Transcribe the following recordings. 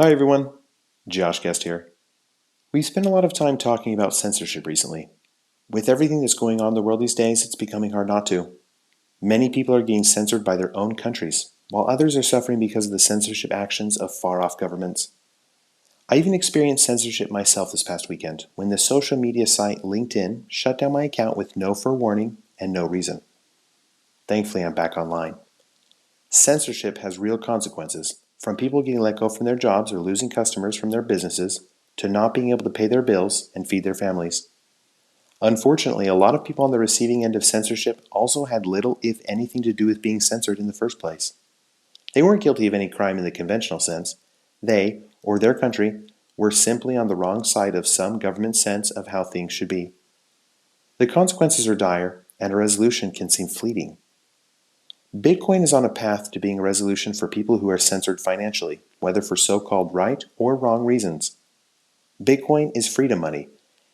Hi everyone, Josh Guest here. We spent a lot of time talking about censorship recently. With everything that's going on in the world these days, it's becoming hard not to. Many people are getting censored by their own countries, while others are suffering because of the censorship actions of far-off governments. I even experienced censorship myself this past weekend when the social media site LinkedIn shut down my account with no forewarning and no reason. Thankfully, I'm back online. Censorship has real consequences, from people getting let go from their jobs or losing customers from their businesses, to not being able to pay their bills and feed their families. Unfortunately, a lot of people on the receiving end of censorship also had little, if anything, to do with being censored in the first place. They weren't guilty of any crime in the conventional sense. They, or their country, were simply on the wrong side of some government sense of how things should be. The consequences are dire, and a resolution can seem fleeting. Bitcoin is on a path to being a resolution for people who are censored financially, whether for so-called right or wrong reasons. Bitcoin is freedom money.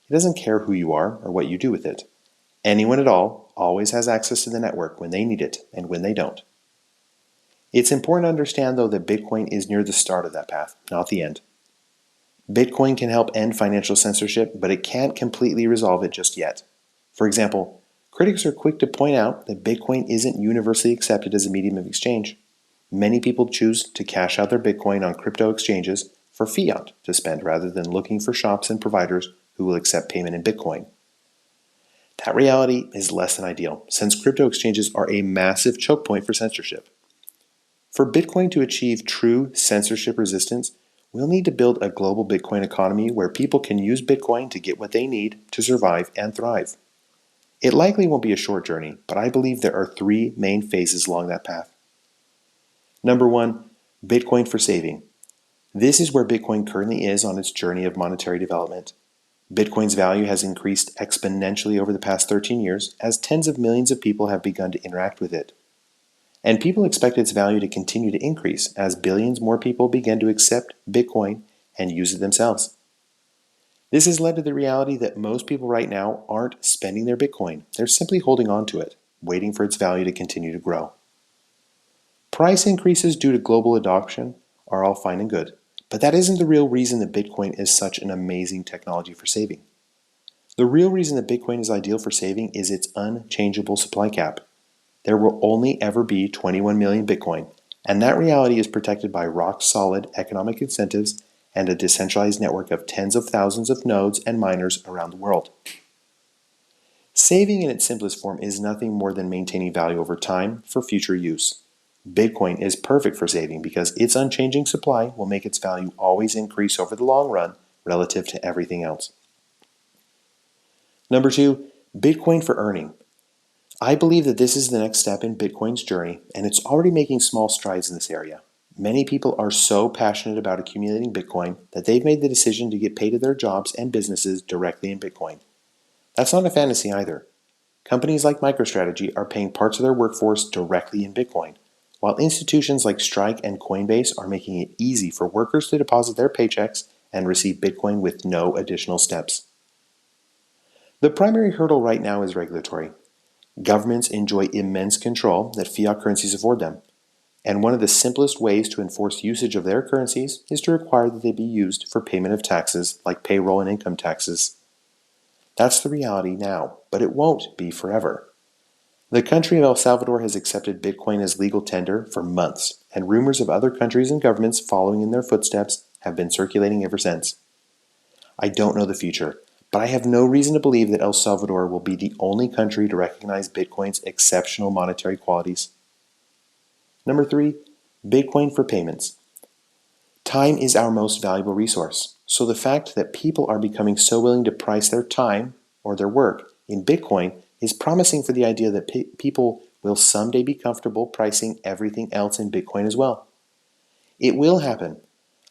It doesn't care who you are or what you do with it. Anyone at all always has access to the network when they need it and when they don't. It's important to understand, though, that Bitcoin is near the start of that path, not the end. Bitcoin can help end financial censorship, but it can't completely resolve it just yet. For example, critics are quick to point out that Bitcoin isn't universally accepted as a medium of exchange. Many people choose to cash out their Bitcoin on crypto exchanges for fiat to spend rather than looking for shops and providers who will accept payment in Bitcoin. That reality is less than ideal, since crypto exchanges are a massive choke point for censorship. For Bitcoin to achieve true censorship resistance, we'll need to build a global Bitcoin economy where people can use Bitcoin to get what they need to survive and thrive. It likely won't be a short journey, but I believe there are three main phases along that path. Number one, Bitcoin for saving. This is where Bitcoin currently is on its journey of monetary development. Bitcoin's value has increased exponentially over the past 13 years as tens of millions of people have begun to interact with it. And people expect its value to continue to increase as billions more people begin to accept Bitcoin and use it themselves. This has led to the reality that most people right now aren't spending their Bitcoin. They're simply holding on to it, waiting for its value to continue to grow. Price increases due to global adoption are all fine and good, but that isn't the real reason that Bitcoin is such an amazing technology for saving. The real reason that Bitcoin is ideal for saving is its unchangeable supply cap. There will only ever be 21 million Bitcoin, and that reality is protected by rock-solid economic incentives and a decentralized network of tens of thousands of nodes and miners around the world. Saving in its simplest form is nothing more than maintaining value over time for future use. Bitcoin is perfect for saving because its unchanging supply will make its value always increase over the long run relative to everything else. Number two, Bitcoin for earning. I believe that this is the next step in Bitcoin's journey, and it's already making small strides in this area. Many people are so passionate about accumulating Bitcoin that they've made the decision to get paid at their jobs and businesses directly in Bitcoin. That's not a fantasy either. Companies like MicroStrategy are paying parts of their workforce directly in Bitcoin, while institutions like Strike and Coinbase are making it easy for workers to deposit their paychecks and receive Bitcoin with no additional steps. The primary hurdle right now is regulatory. Governments enjoy immense control that fiat currencies afford them, and one of the simplest ways to enforce usage of their currencies is to require that they be used for payment of taxes like payroll and income taxes. That's the reality now, but it won't be forever. The country of El Salvador has accepted Bitcoin as legal tender for months, and rumors of other countries and governments following in their footsteps have been circulating ever since. I don't know the future, but I have no reason to believe that El Salvador will be the only country to recognize Bitcoin's exceptional monetary qualities. Number three, Bitcoin for payments. Time is our most valuable resource, so the fact that people are becoming so willing to price their time or their work in Bitcoin is promising for the idea that people will someday be comfortable pricing everything else in Bitcoin as well. It will happen.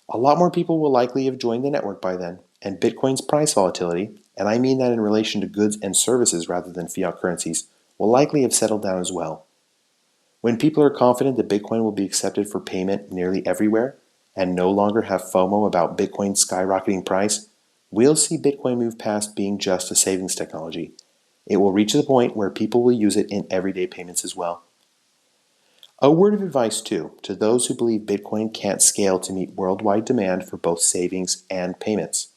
A lot more people will likely have joined the network by then, and Bitcoin's price volatility, and I mean that in relation to goods and services rather than fiat currencies, will likely have settled down as well. When people are confident that Bitcoin will be accepted for payment nearly everywhere, and no longer have FOMO about Bitcoin's skyrocketing price, we'll see Bitcoin move past being just a savings technology. It will reach the point where people will use it in everyday payments as well. A word of advice, too, to those who believe Bitcoin can't scale to meet worldwide demand for both savings and payments.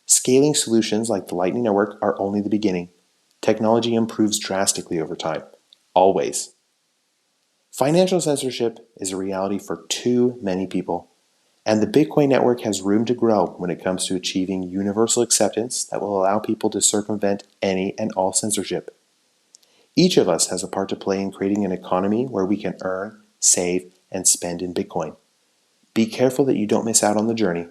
Scaling solutions like the Lightning Network are only the beginning. Technology improves drastically over time. Always. Financial censorship is a reality for too many people, and the Bitcoin network has room to grow when it comes to achieving universal acceptance that will allow people to circumvent any and all censorship. Each of us has a part to play in creating an economy where we can earn, save, and spend in Bitcoin. Be careful that you don't miss out on the journey.